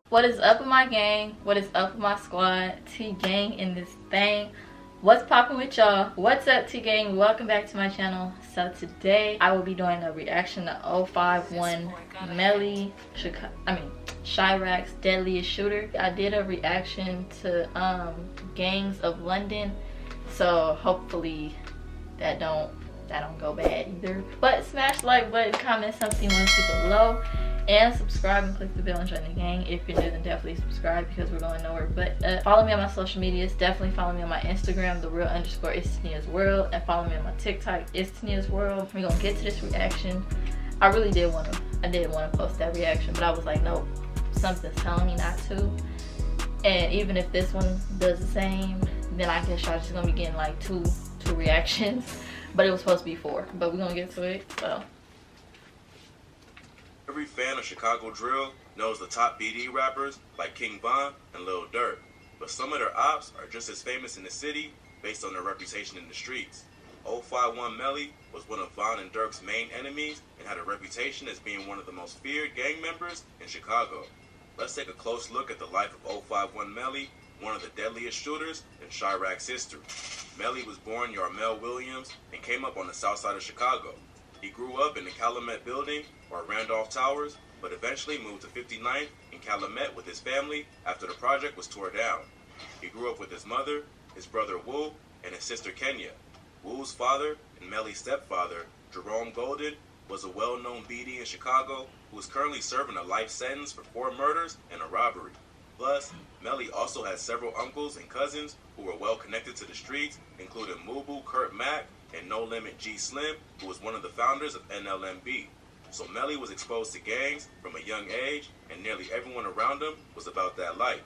What is up with my gang? What is up with my squad? T-Gang in this thing. What's popping with y'all? What's up, T-Gang? Welcome back to my channel. So today I will be doing a reaction to 051 Melly Chiraq's Deadliest Shooter. I did a reaction to Gangs of London, so hopefully that don't go bad either. But smash the like button, comment something you want to see below, and subscribe and click the bell and join the gang. If you're new, then definitely subscribe because we're going nowhere but up. Follow me on my social medias. Definitely follow me on my Instagram, _is Tania's World, and follow me on my TikTok, is Tania's World. We're gonna get to this reaction. I really did want to post that reaction, but I was like, nope, something's telling me not to. And even if this one does the same, then I guess y'all just gonna be getting like two reactions. But it was supposed to be 4, but we're gonna get to it. So every fan of Chicago drill knows the top BD rappers like King Von and Lil Durk, but some of their ops are just as famous in the city based on their reputation in the streets. 051 Melly was one of Von and Durk's main enemies and had a reputation as being one of the most feared gang members in Chicago. Let's take a close look at the life of 051 Melly, one of the deadliest shooters in Chiraq's history. Melly was born Yarmel Williams and came up on the south side of Chicago. He grew up in the Calumet building, or Randolph Towers, but eventually moved to 59th in Calumet with his family after the project was torn down. He grew up with his mother, his brother Wu, and his sister Kenya. Wu's father and Melly's stepfather, Jerome Golden, was a well-known BD in Chicago who is currently serving a life sentence for 4 murders and a robbery. Plus, Melly also had several uncles and cousins who were well connected to the streets, including Mubu Kurt Mack and No Limit G Slim, who was one of the founders of NLMB. So Melly was exposed to gangs from a young age, and nearly everyone around him was about that life.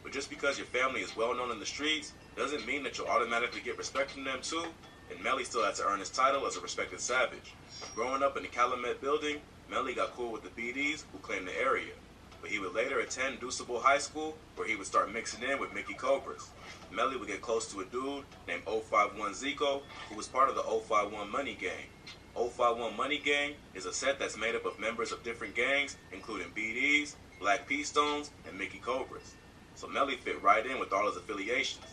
But just because your family is well known in the streets doesn't mean that you'll automatically get respect from them too, and Melly still had to earn his title as a respected savage. Growing up in the Calumet building, Melly got cool with the BDs who claimed the area. But he would later attend Deuceable High School, where he would start mixing in with Mickey Cobras. Melly would get close to a dude named 051 Zico, who was part of the 051 Money Gang. 051 Money Gang is a set that's made up of members of different gangs, including BDs, Black P Stones, and Mickey Cobras. So Melly fit right in with all his affiliations.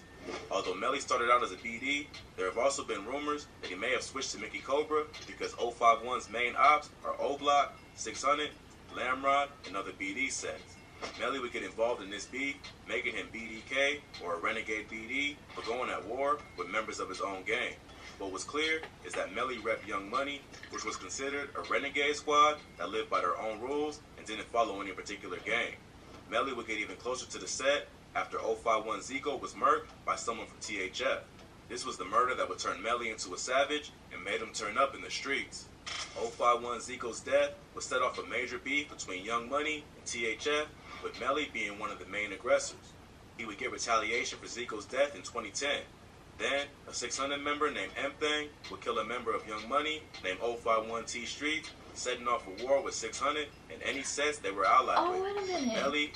Although Melly started out as a BD, there have also been rumors that he may have switched to Mickey Cobra because 051's main ops are O-Block, 600, Lamrod, and other BD sets. Melly would get involved in this beef, making him BDK, or a renegade BD, for going at war with members of his own gang. What was clear is that Melly repped Young Money, which was considered a renegade squad that lived by their own rules and didn't follow any particular gang. Melly would get even closer to the set after 051 Zico was murked by someone from THF. This was the murder that would turn Melly into a savage and made him turn up in the streets. 051 Zico's death would set off a major beef between Young Money and THF, with Melly being one of the main aggressors. He would get retaliation for Zico's death in 2010. Then, a 600 member named M-Thang would kill a member of Young Money named 051 T Street, setting off a war with 600 and any sets they were allied with. wait a minute. Melly...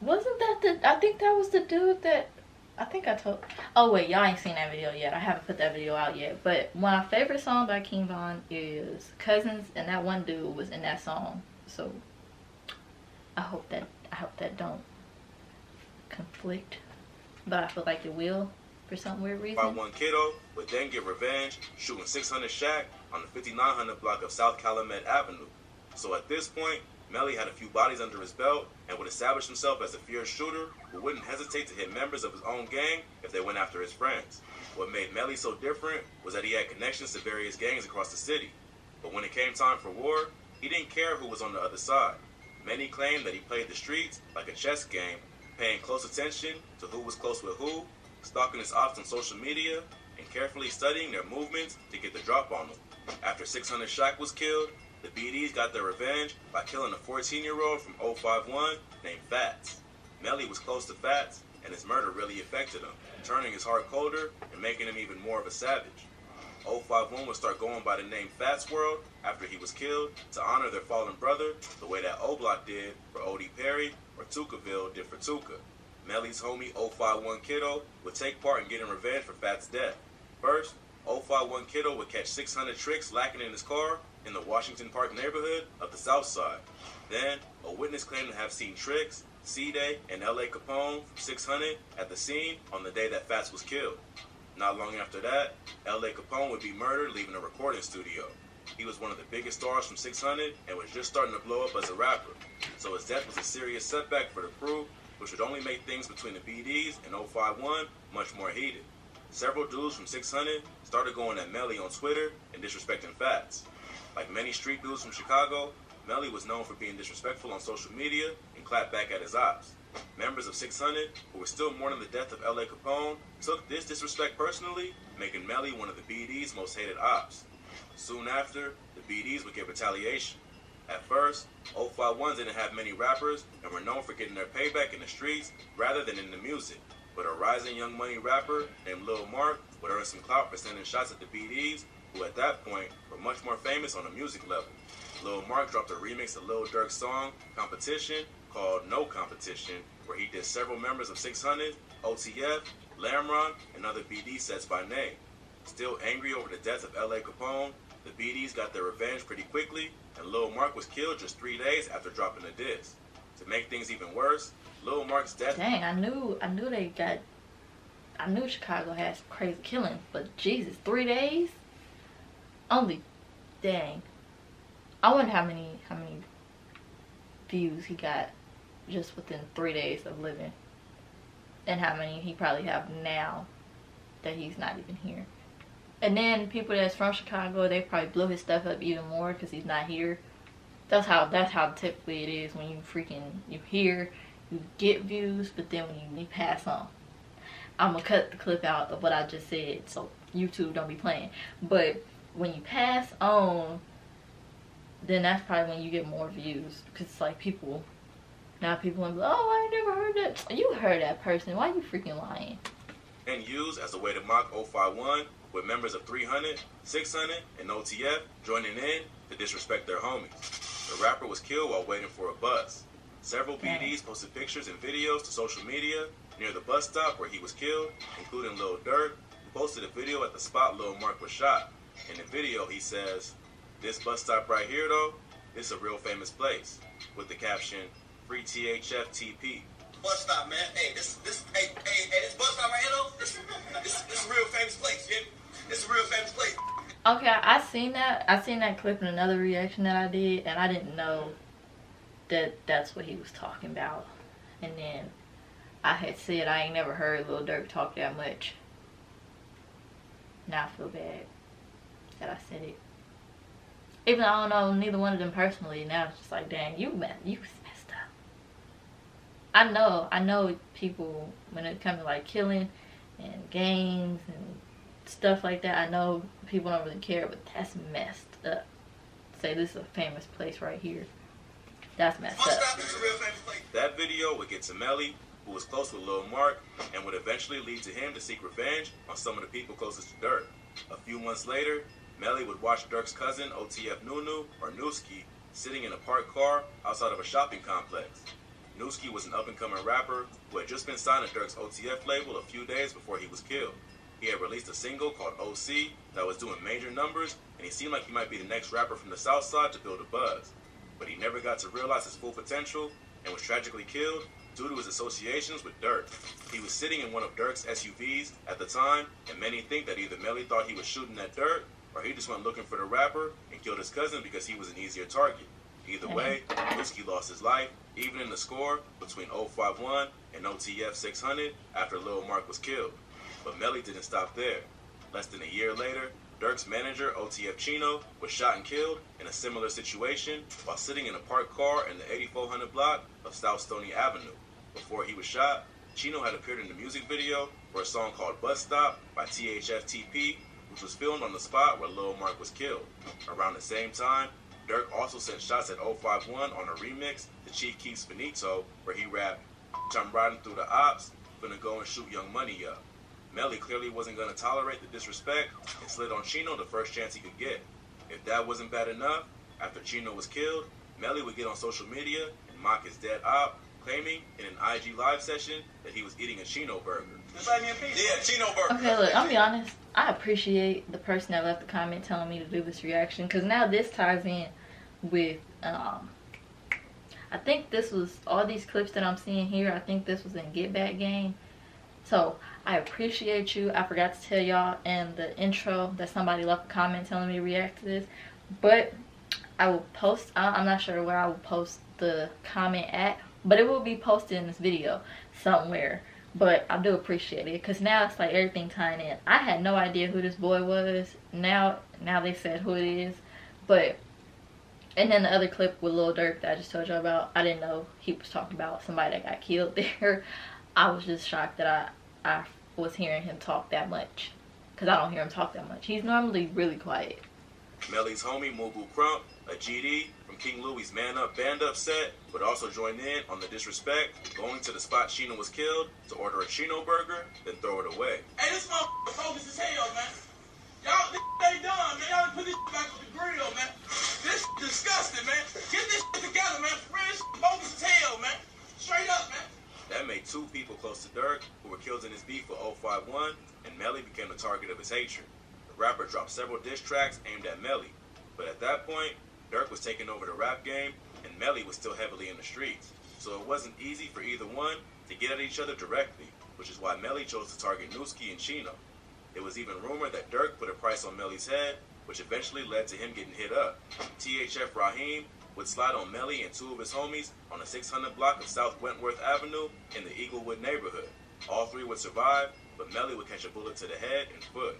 Wasn't that I think that was the dude that... I think I told... Oh, wait, y'all ain't seen that video yet. I haven't put that video out yet. But my favorite song by King Von is Cousins, and that one dude was in that song. So, I hope that don't conflict. But I feel like it will for some weird reason. 051 Kiddo would then get revenge, shooting 600 Shaq on the 5900 block of South Calumet Avenue. So at this point, Melly had a few bodies under his belt and would establish himself as a fierce shooter who wouldn't hesitate to hit members of his own gang if they went after his friends. What made Melly so different was that he had connections to various gangs across the city. But when it came time for war, he didn't care who was on the other side. Many claimed that he played the streets like a chess game, paying close attention to who was close with who, stalking his ops on social media, and carefully studying their movements to get the drop on them. After 600 Shaq was killed, the BDs got their revenge by killing a 14-year-old from 051 named Fats. Melly was close to Fats, and his murder really affected him, turning his heart colder and making him even more of a savage. 051 would start going by the name Fats World after he was killed to honor their fallen brother the way that O-Block did for O.D. Perry or Tukaville did for Tuka. Melly's homie 051 Kiddo would take part in getting revenge for Fats' death. First, 051 Kiddo would catch 600 tricks lacking in his car in the Washington Park neighborhood of the South Side. Then, a witness claimed to have seen Tricks C-Day, and L.A. Capone from 600 at the scene on the day that Fats was killed. Not long after that, L.A. Capone would be murdered leaving a recording studio. He was one of the biggest stars from 600 and was just starting to blow up as a rapper, so his death was a serious setback for the crew, which would only make things between the BDs and 051 much more heated. Several dudes from 600 started going at Melly on Twitter and disrespecting Fats. Like many street dudes from Chicago, Melly was known for being disrespectful on social media and clapped back at his ops. Members of 600, who were still mourning the death of L.A. Capone, took this disrespect personally, making Melly one of the BD's most hated ops. Soon after, the BDs would get retaliation. At first, 051 didn't have many rappers and were known for getting their payback in the streets rather than in the music. But a rising Young Money rapper named Lil Mark would earn some clout for sending shots at the BDs, who at that point were much more famous on a music level. Lil Mark dropped a remix of Lil Durk's song, Competition, called No Competition, where he did several members of 600, OTF, Lamron, and other BD sets by name. Still angry over the death of L.A. Capone, the BDs got their revenge pretty quickly, and Lil Mark was killed just 3 days after dropping the diss. To make things even worse, Lil Mark's death... Dang, I knew Chicago had some crazy killings, but Jesus, 3 days? Only, dang. I wonder how many views he got just within 3 days of living, and how many he probably have now that he's not even here. And then people that's from Chicago, they probably blow his stuff up even more because he's not here. That's how typically it is when you hear, you get views, but then when you pass on. I'm gonna cut the clip out of what I just said so YouTube don't be playing. But when you pass on, then that's probably when you get more views, because it's like people will be like, oh, I never heard that. You heard that person. Why you freaking lying? And used as a way to mock 051, with members of 300, 600, and OTF joining in to disrespect their homies. The rapper was killed while waiting for a bus. Several BDs posted pictures and videos to social media near the bus stop where he was killed, including Lil Durk, who posted a video at the spot Lil Mark was shot. In the video, he says, "This bus stop right here, though, it's a real famous place," with the caption, "Free THFTP." Bus stop, man. Hey, this bus stop right here, though, this a real famous place, yeah? It's a real famous place. Okay, I seen that clip in another reaction that I did, and I didn't know that that's what he was talking about. And then I had said I ain't never heard Lil Durk talk that much. Now I feel bad that I said it. Even though I don't know neither one of them personally, now it's just like, dang, you messed up. I know people, when it comes to like killing and gangs and stuff like that, I know people don't really care, but that's messed up. Say this is a famous place right here. That's messed up. That video would get to Melly, who was close with Lil Mark, and would eventually lead to him to seek revenge on some of the people closest to Durk. A few months later, Melly would watch Durk's cousin, OTF Nunu, or Newski, sitting in a parked car outside of a shopping complex. Newski was an up-and-coming rapper who had just been signed to Durk's OTF label a few days before he was killed. He had released a single called OC that was doing major numbers, and he seemed like he might be the next rapper from the South Side to build a buzz. But he never got to realize his full potential and was tragically killed due to his associations with Durk. He was sitting in one of Durk's SUVs at the time, and many think that either Melly thought he was shooting at Durk, or he just went looking for the rapper and killed his cousin because he was an easier target. Either way, Newski lost his life, even in the score between 051 and OTF 600 after Lil Mark was killed. But Melly didn't stop there. Less than a year later, Durk's manager, OTF Chino, was shot and killed in a similar situation while sitting in a parked car in the 8400 block of South Stony Avenue. Before he was shot, Chino had appeared in the music video for a song called Bus Stop by THFTP, which was filmed on the spot where Lil Mark was killed. Around the same time, Durk also sent shots at 051 on a remix to Chief Keef's Finito, where he rapped, "I'm riding through the ops, gonna go and shoot Young Money up." Melly clearly wasn't going to tolerate the disrespect and slid on Chino the first chance he could get. If that wasn't bad enough, after Chino was killed, Melly would get on social media and mock his dead op, claiming in an IG live session that he was eating a Chino burger. Yeah, Chino burger. Okay, look, I'll be honest. I appreciate the person that left the comment telling me to do this reaction, because now this ties in with I think this was, all these clips that I'm seeing here, I think this was in Get Back Gang. So I appreciate you. I forgot to tell y'all in the intro that somebody left a comment telling me to react to this, but I will post, I'm not sure where I will post the comment at, but it will be posted in this video somewhere. But I do appreciate it, because now it's like everything tying in. I had no idea who this boy was. Now they said who it is. But, and then the other clip with Lil Durk that I just told you about, I didn't know he was talking about somebody that got killed there. I was just shocked that I was hearing him talk that much, because I don't hear him talk that much. He's normally really quiet. Melly's homie Mubu Crump, a GD from King Louie's Man Up Band Up set, would also join in on the disrespect, going to the spot Sheena was killed to order a Chino burger, then throw it away. Hey, this motherfucker focus as hell, man. Y'all, this ain't done, man. Y'all put this back on the grill, man. This disgusting, man. Get this together, man. For real, this bogus as hell, man. Straight up, man. That made two people close to Durk who were killed in his beef with 051, and Melly became the target of his hatred. The rapper dropped several diss tracks aimed at Melly, but at that point, Durk was taking over the rap game, and Melly was still heavily in the streets. So it wasn't easy for either one to get at each other directly, which is why Melly chose to target Newski and Chino. It was even rumored that Durk put a price on Melly's head, which eventually led to him getting hit up. THF Raheem would slide on Melly and two of his homies on the 600 block of South Wentworth Avenue in the Eaglewood neighborhood. All three would survive, but Melly would catch a bullet to the head and foot.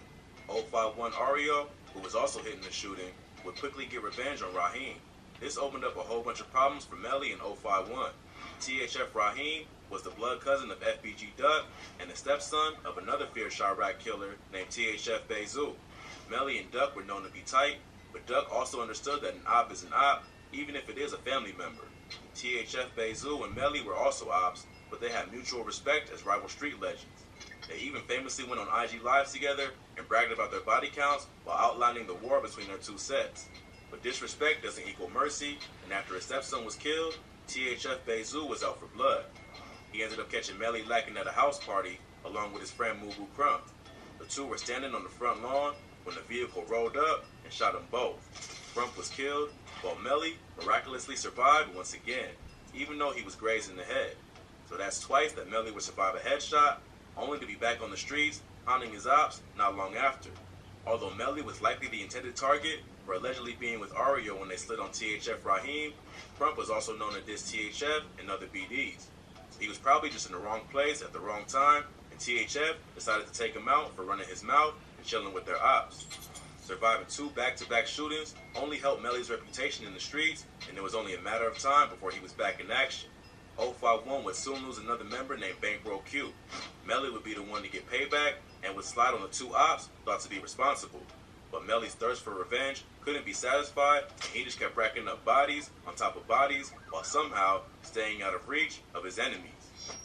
051 Ario, who was also hit in the shooting, would quickly get revenge on Raheem. This opened up a whole bunch of problems for Melly and 051. THF Raheem was the blood cousin of FBG Duck and the stepson of another fierce Chiraq killer named THF Bezu. Melly and Duck were known to be tight, but Duck also understood that an op is an op, even if it is a family member. THF Bezu and Melly were also ops, but they had mutual respect as rival street legends. They even famously went on IG Lives together and bragged about their body counts while outlining the war between their two sets. But disrespect doesn't equal mercy, and after his stepson was killed, THF Bezu was out for blood. He ended up catching Melly lacking at a house party along with his friend Mubu Crump. The two were standing on the front lawn when the vehicle rolled up and shot them both. Crump was killed, while Melly miraculously survived once again, even though he was grazed in the head. So that's twice that Melly would survive a headshot, only to be back on the streets, haunting his ops not long after. Although Melly was likely the intended target for allegedly being with Ario when they slid on THF Raheem, Crump was also known to diss THF and other BDs. So he was probably just in the wrong place at the wrong time, and THF decided to take him out for running his mouth and chilling with their ops. Surviving two back-to-back shootings only helped Melly's reputation in the streets, and it was only a matter of time before he was back in action. 051 would soon lose another member named Bankroll Q. Melly would be the one to get payback and would slide on the two ops thought to be responsible. But Melly's thirst for revenge couldn't be satisfied, and he just kept racking up bodies on top of bodies while somehow staying out of reach of his enemies.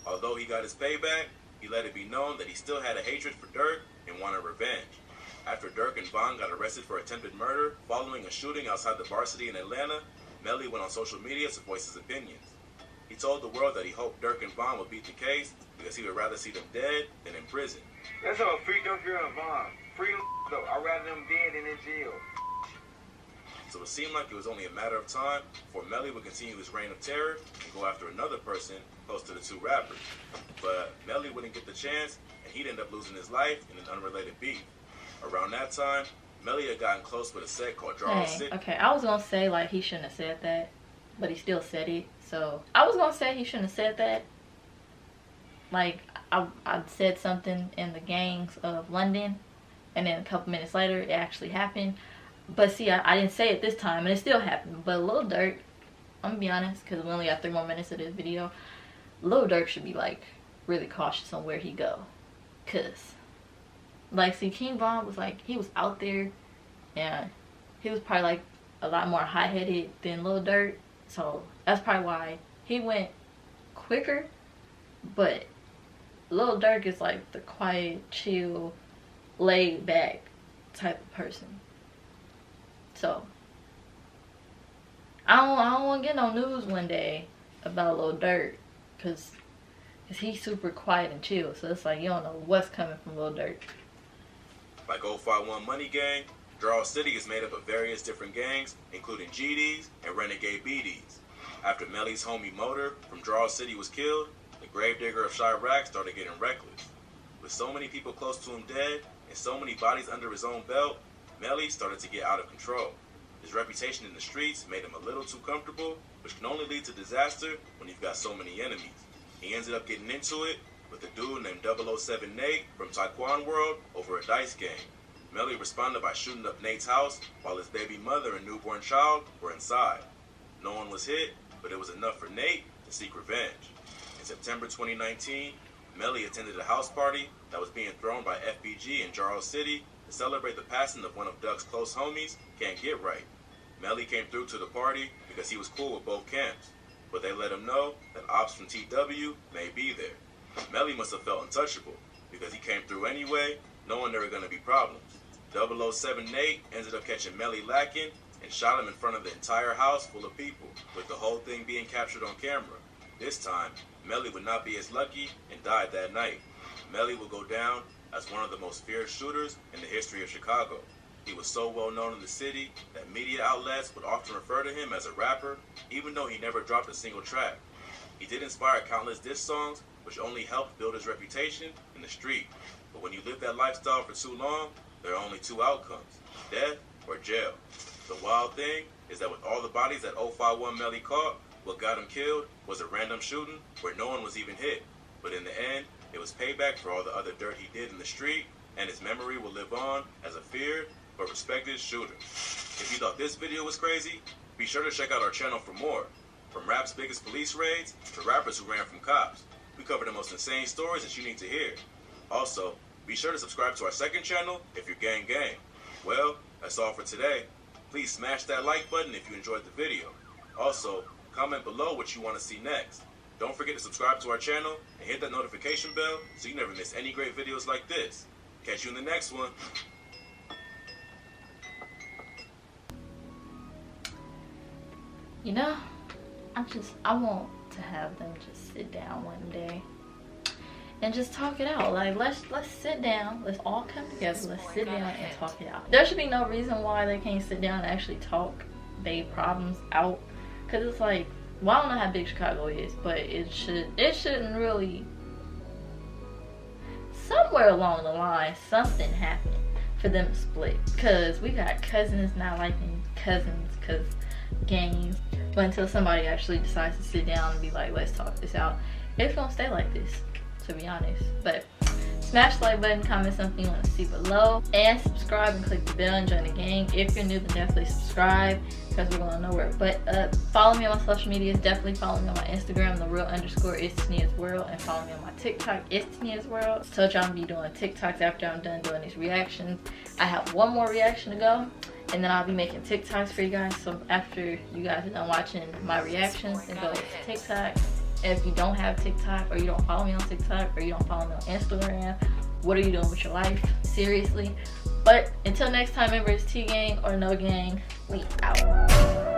Although he got his payback, he let it be known that he still had a hatred for Durk and wanted revenge. After Durk and Von got arrested for attempted murder following a shooting outside the Varsity in Atlanta, Melly went on social media to voice his opinions. He told the world that he hoped Durk and Von would beat the case because he would rather see them dead than in prison. That's all free Durk and Von. Free though. I'd rather them dead than in jail. So it seemed like it was only a matter of time before Melly would continue his reign of terror and go after another person close to the two rappers. But Melly wouldn't get the chance, and he'd end up losing his life in an unrelated beef. Around that time, Melly had gotten close with a set called Draw City. Okay, I was gonna say like he shouldn't have said that, but he still said it. So I was gonna say he shouldn't have said that. Like I said something in the gangs of London, and then a couple minutes later it actually happened. But see, I didn't say it this time, and it still happened. But Lil Durk, I'm gonna be honest, because we only got 3 more minutes of this video. Lil Durk should be like really cautious on where he go, cause like see King Von was like he was out there, and he was probably like a lot more high-headed than Lil Durk. So that's probably why he went quicker. But Lil Durk is like the quiet, chill, laid back type of person. So I don't want to get no news one day about Lil Durk, cause he's super quiet and chill. So it's like you don't know what's coming from Lil Durk. Like 051 Money Gang, Draw City is made up of various different gangs, including GDs and Renegade BDs. After Melly's homie Motor from Draw City was killed, the gravedigger of Chiraq started getting reckless. With so many people close to him dead and so many bodies under his own belt, Melly started to get out of control. His reputation in the streets made him a little too comfortable, which can only lead to disaster when you've got so many enemies. He ended up getting into it with a dude named 007 Nate from Taekwon World over a dice game. Melly responded by shooting up Nate's house while his baby mother and newborn child were inside. No one was hit, but it was enough for Nate to seek revenge. In September 2019, Melly attended a house party that was being thrown by FBG in Jarl City to celebrate the passing of one of Duck's close homies, Can't Get Right. Melly came through to the party because he was cool with both camps, but they let him know that ops from TW may be there. Melly must have felt untouchable because he came through anyway, knowing there were going to be problems. 007 Nate ended up catching Melly lacking and shot him in front of the entire house full of people, with the whole thing being captured on camera. This time, Melly would not be as lucky and died that night. Melly would go down as one of the most feared shooters in the history of Chicago. He was so well known in the city that media outlets would often refer to him as a rapper, even though he never dropped a single track. He did inspire countless diss songs, which only helped build his reputation in the street. But when you live that lifestyle for too long, there are only two outcomes: death or jail. The wild thing is that with all the bodies that 051 Melly caught, what got him killed was a random shooting where no one was even hit. But in the end, it was payback for all the other dirt he did in the street, and his memory will live on as a feared but respected shooter. If you thought this video was crazy, be sure to check out our channel for more. From rap's biggest police raids to rappers who ran from cops, we cover the most insane stories that you need to hear. Also, be sure to subscribe to our second channel if you're gang. Well, that's all for today. Please smash that like button if you enjoyed the video. Also, comment below what you want to see next. Don't forget to subscribe to our channel and hit that notification bell so you never miss any great videos like this. Catch you in the next one. You know, I want to have them just sit down one day and just talk it out. Like, let's sit down, let's all come together, let's sit down and talk it out. There should be no reason why they can't sit down and actually talk their problems out, because it's like, well, I don't know how big Chicago is, but it shouldn't really, somewhere along the line something happened for them to split, because we got cousins not liking cousins because gangs. But until somebody actually decides to sit down and be like, let's talk this out, it's gonna stay like this, to be honest. But smash the like button, comment something you want to see below, and subscribe and click the bell and join the gang. If you're new, then definitely subscribe, because we're going nowhere but up. Follow me on my social medias. Definitely follow me on my Instagram, _is Tania's World, and follow me on my TikTok, is Tania's World. Told y'all I'm gonna be doing TikToks after I'm done doing these reactions. I have one more reaction to go, and then I'll be making TikToks for you guys. So after you guys are done watching my reactions, then go to TikTok. And if you don't have TikTok, or you don't follow me on TikTok, or you don't follow me on Instagram, what are you doing with your life? Seriously. But until next time, remember, it's T-Gang or no gang. We out.